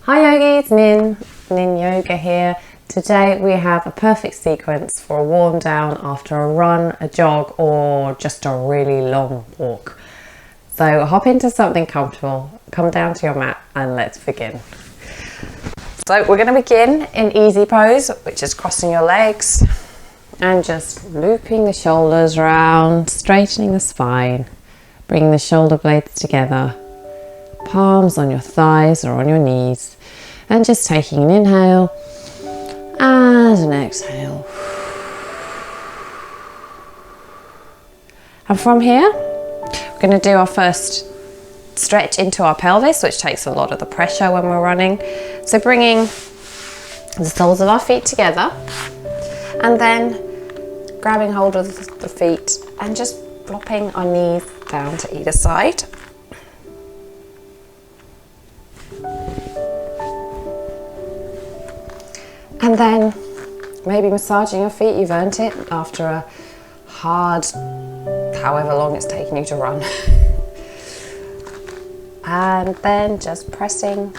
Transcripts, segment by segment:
Hi yogis, Nin Yoga here. Today we have a perfect sequence for a warm down after a run, a jog, or just a really long walk. So hop into something comfortable, come down to your mat and let's begin. So we're going to begin in easy pose, which is crossing your legs and just looping the shoulders around, straightening the spine, bringing the shoulder blades together, palms on your thighs or on your knees, and just taking an inhale and an exhale. And from here, we're going to do our first stretch into our pelvis, which takes a lot of the pressure when we're running. So bringing the soles of our feet together and then grabbing hold of the feet and just flopping our knees down to either side. And then maybe massaging your feet. You've earned it after a hard, however long it's taken you to run. And then just pressing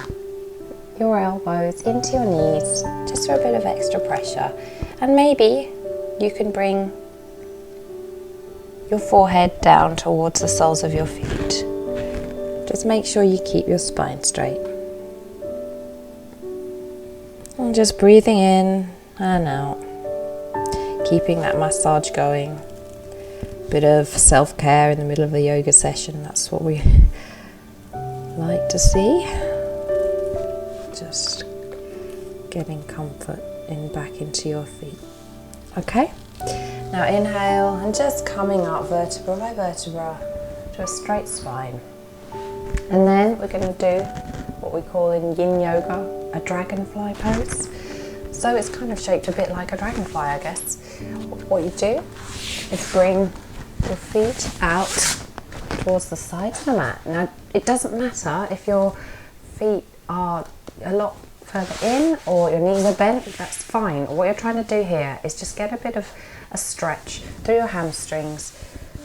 your elbows into your knees, just for a bit of extra pressure. And maybe you can bring your forehead down towards the soles of your feet. Just make sure you keep your spine straight. And just breathing in and out, keeping that massage going. Bit of self-care in the middle of a yoga session, that's what we like to see. Just getting comfort back into your feet. Okay, now inhale and just coming up vertebra by vertebra to a straight spine. And then we're going to do what we call in yin yoga a dragonfly pose. So it's kind of shaped a bit like a dragonfly, I guess. What you do is bring your feet out towards the sides of the mat. Now, it doesn't matter if your feet are a lot further in or your knees are bent, that's fine. What you're trying to do here is just get a bit of a stretch through your hamstrings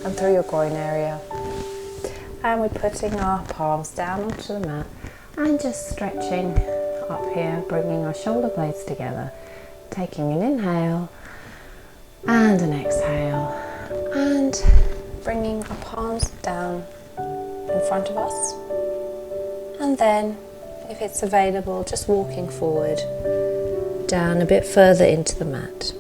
and through your groin area. And we're putting our palms down onto the mat and just stretching up here, bringing our shoulder blades together, taking an inhale and an exhale, and bringing our palms down in front of us, and then if it's available, just walking forward down a bit further into the mat.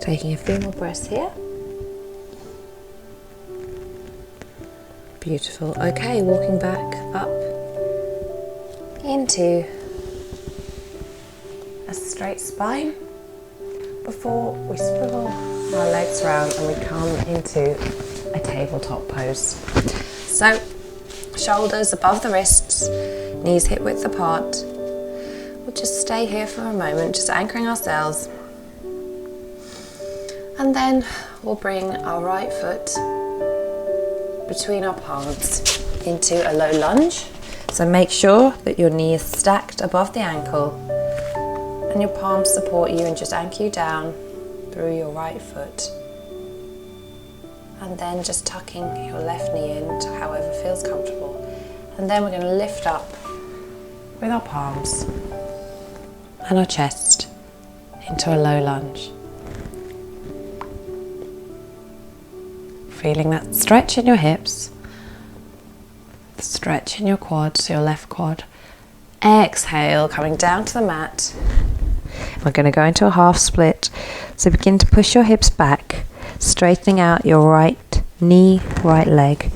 Taking a few more breaths here. Beautiful. Okay, walking back up into a straight spine before we swivel our legs around and we come into a tabletop pose. So, shoulders above the wrists, knees hip width apart. We'll just stay here for a moment, just anchoring ourselves. And then we'll bring our right foot between our palms into a low lunge. So make sure that your knee is stacked above the ankle and your palms support you and just anchor you down through your right foot. And then just tucking your left knee in to however feels comfortable. And then we're going to lift up with our palms and our chest into a low lunge. Feeling that stretch in your hips, the stretch in your quads, your left quad. Exhale, coming down to the mat. We're going to go into a half split. So begin to push your hips back, straightening out your right knee, right leg.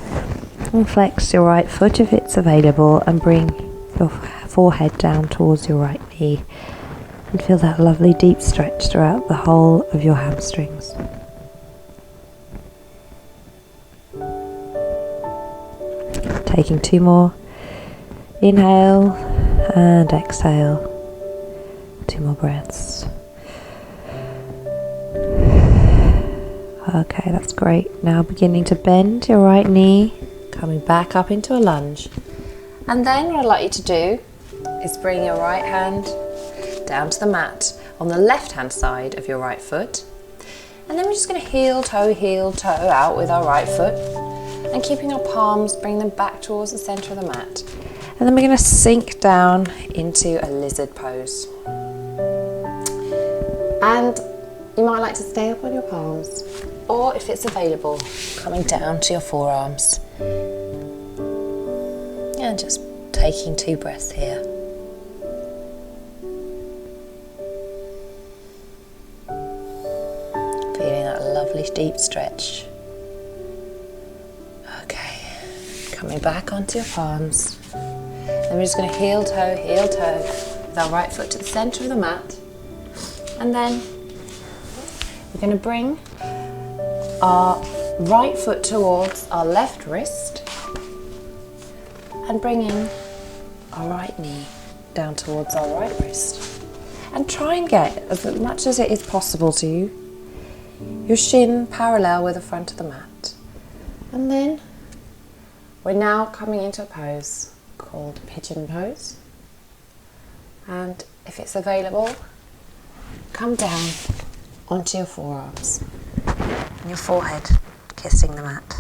And flex your right foot if it's available and bring your forehead down towards your right knee. And feel that lovely deep stretch throughout the whole of your hamstrings. Taking two more. Inhale and exhale. Two more breaths. Okay, that's great. Now beginning to bend your right knee, coming back up into a lunge. And then what I'd like you to do is bring your right hand down to the mat on the left-hand side of your right foot. And then we're just going to heel toe out with our right foot, and keeping our palms, bring them back towards the centre of the mat. And then we're going to sink down into a lizard pose. And you might like to stay up on your palms, or if it's available, coming down to your forearms. And just taking 2 breaths here. Feeling that lovely deep stretch. Okay, coming back onto your palms. Then we're just going to heel toe with our right foot to the centre of the mat. And then we're going to bring our right foot towards our left wrist and bringing our right knee down towards our right wrist. And try and get, as much as it is possible to you, your shin parallel with the front of the mat. And then we're now coming into a pose called pigeon pose. And if it's available, come down onto your forearms and your forehead kissing the mat.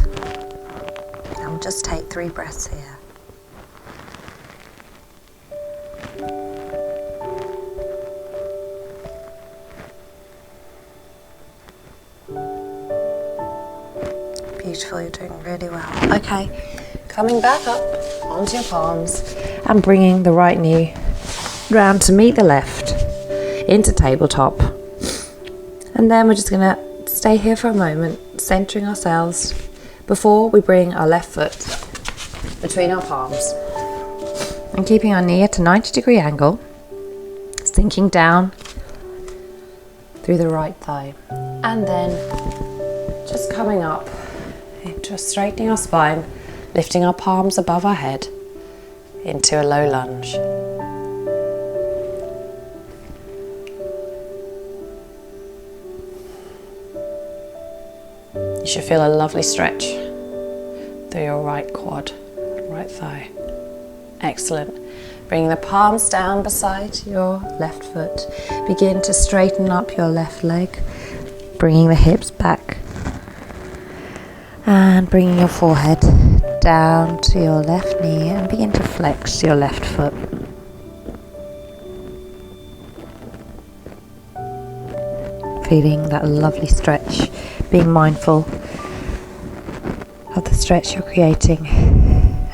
And we'll just take 3 breaths here. Beautiful, you're doing really well. Okay, coming back up onto your palms and bringing the right knee round to meet the left into tabletop. And then we're just going to stay here for a moment, centering ourselves before we bring our left foot between our palms and keeping our knee at a 90-degree angle, sinking down through the right thigh. And then just coming up, just straightening our spine, lifting our palms above our head into a low lunge. You should feel a lovely stretch through your right quad, right thigh. Excellent. Bringing the palms down beside your left foot. Begin to straighten up your left leg, bringing the hips back. And bringing your forehead down to your left knee and begin to flex your left foot. Feeling that lovely stretch, being mindful of the stretch you're creating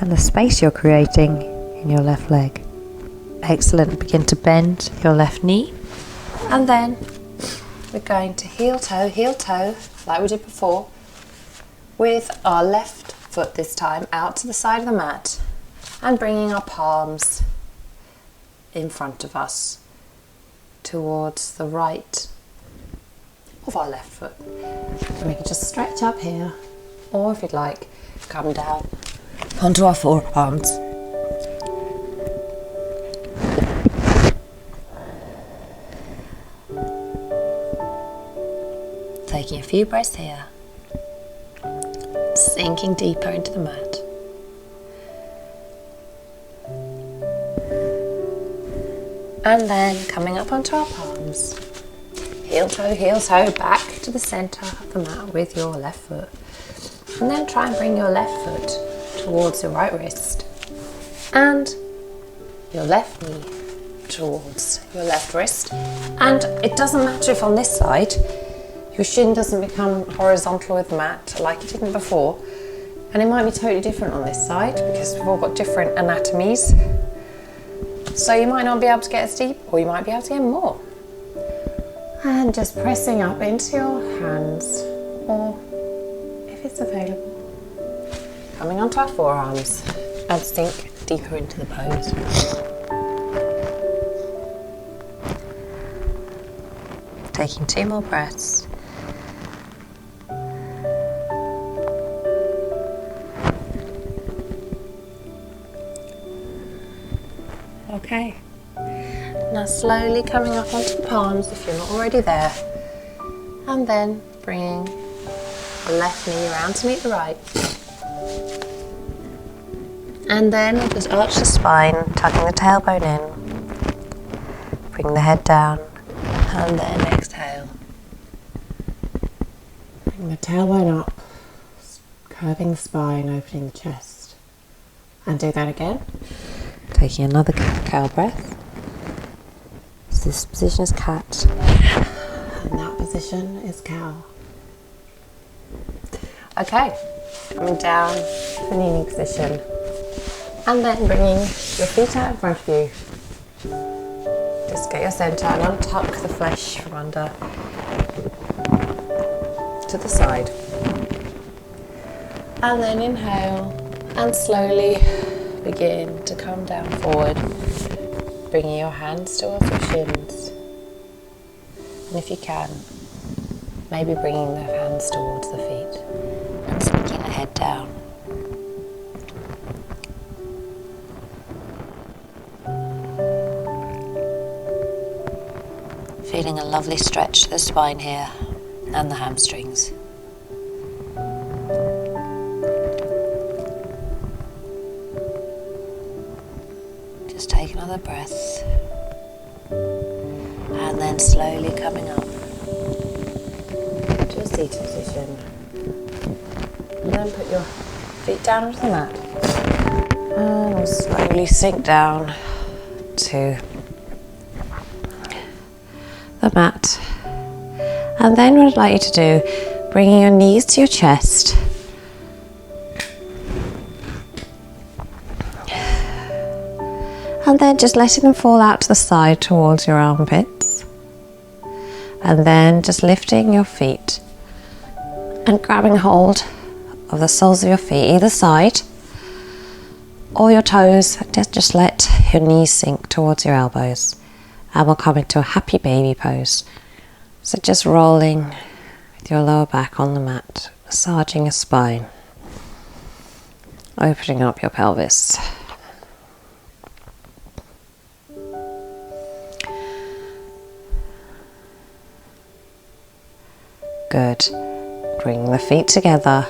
and the space you're creating in your left leg. Excellent. Begin to bend your left knee, and then we're going to heel toe like we did before, with our left foot this time out to the side of the mat and bringing our palms in front of us towards the right of our left foot. And we can just stretch up here, or if you'd like, come down onto our forearms. Taking a few breaths here. Sinking deeper into the mat. And then coming up onto our palms. Heel toe back to the centre of the mat with your left foot. And then try and bring your left foot towards your right wrist. And your left knee towards your left wrist. And it doesn't matter if on this side your shin doesn't become horizontal with the mat like it didn't before. And it might be totally different on this side because we've all got different anatomies. So you might not be able to get as deep, or you might be able to get more. And just pressing up into your hands, or if it's available, coming onto our forearms and sink deeper into the pose. Taking 2 more breaths. Okay, now slowly coming up onto the palms if you're not already there, and then bringing the left knee around to meet the right, and then just arch the spine, tucking the tailbone in, Bring the head down and then exhale. Bring the tailbone up, curving the spine, opening the chest. And do that again. Taking another cow breath. So this position is cat and that position is cow. Okay, coming down to the kneeling position and then bringing your feet out in front of you. Just get your centre and untuck the flesh from under to the side. And then inhale and slowly begin to come down forward, bringing your hands towards your shins. And if you can, maybe bringing the hands towards the feet and sinking the head down. Feeling a lovely stretch to the spine here and the hamstrings. Just take another breath and then slowly coming up to a seated position. And then put your feet down onto the mat and we'll slowly sink down to the mat. And then what I'd like you to do, bringing your knees to your chest and then just letting them fall out to the side towards your armpits, and then just lifting your feet and grabbing hold of the soles of your feet either side or your toes. Just let your knees sink towards your elbows. And we'll come into a happy baby pose. So just rolling with your lower back on the mat, massaging your spine, opening up your pelvis. Good. Bring the feet together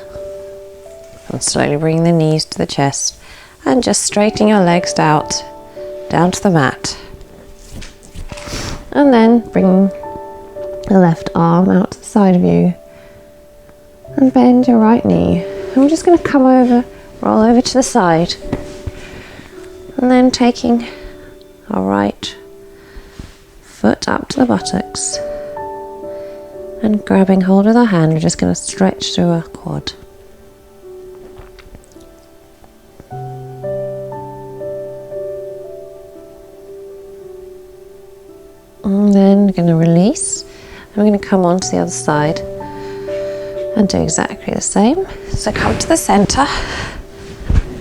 and slowly bring the knees to the chest and just straighten your legs out down to the mat. And then bring the left arm out to the side of you and bend your right knee. And we're just going to come over, roll over to the side, and then taking our right foot up to the buttocks and grabbing hold with our hand. We're just going to stretch through our quad. And then we're going to release, and we're going to come on to the other side and do exactly the same. So come to the centre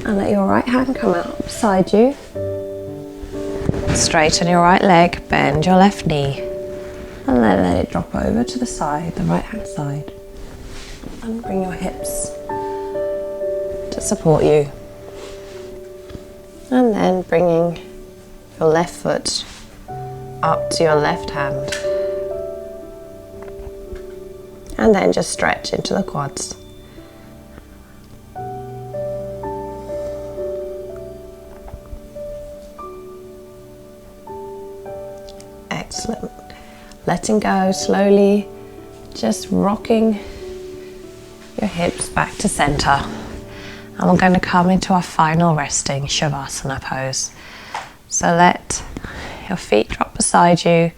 and let your right hand come out beside you. Straighten your right leg, bend your left knee, and then let it drop over to the side, the right hand side. And bring your hips to support you. And then bringing your left foot up to your left hand, and then just stretch into the quads. Excellent. Letting go slowly, just rocking your hips back to center, and we're going to come into our final resting Shavasana pose. So let your feet drop beside you,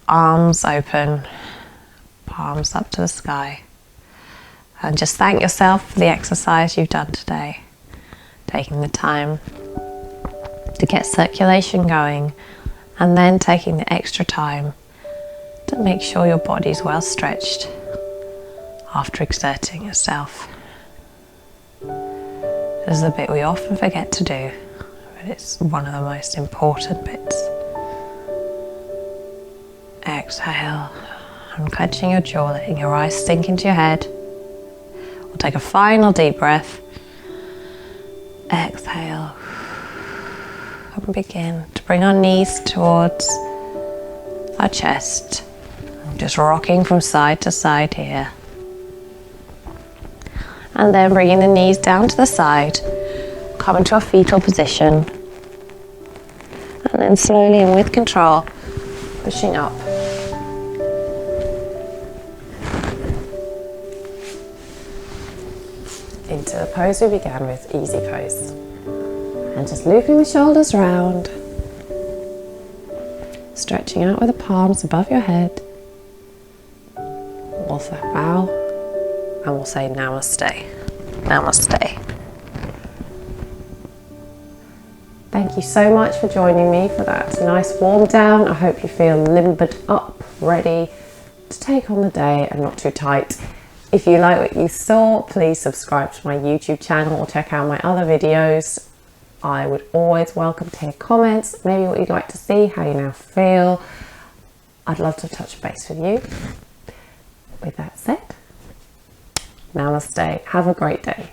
arms open, palms up to the sky. And just thank yourself for the exercise you've done today. Taking the time to get circulation going, and then taking the extra time to make sure your body's well stretched after exerting yourself. This is the bit we often forget to do, but it's one of the most important bits. Exhale, unclenching your jaw, letting your eyes sink into your head. We'll take a final deep breath. Exhale. And begin to bring our knees towards our chest. Just rocking from side to side here. And then bringing the knees down to the side. Come into a fetal position. And then slowly and with control, pushing up. Into the pose we began with, easy pose. And just looping the shoulders round. Stretching out with the palms above your head. We'll bow and we'll say namaste. Namaste. Thank you so much for joining me for that nice warm down. I hope you feel limbered up, ready to take on the day and not too tight. If you like what you saw, please subscribe to my YouTube channel or check out my other videos. I would always welcome to hear comments, maybe what you'd like to see, how you now feel. I'd love to touch base with you. With that said, namaste. Have a great day.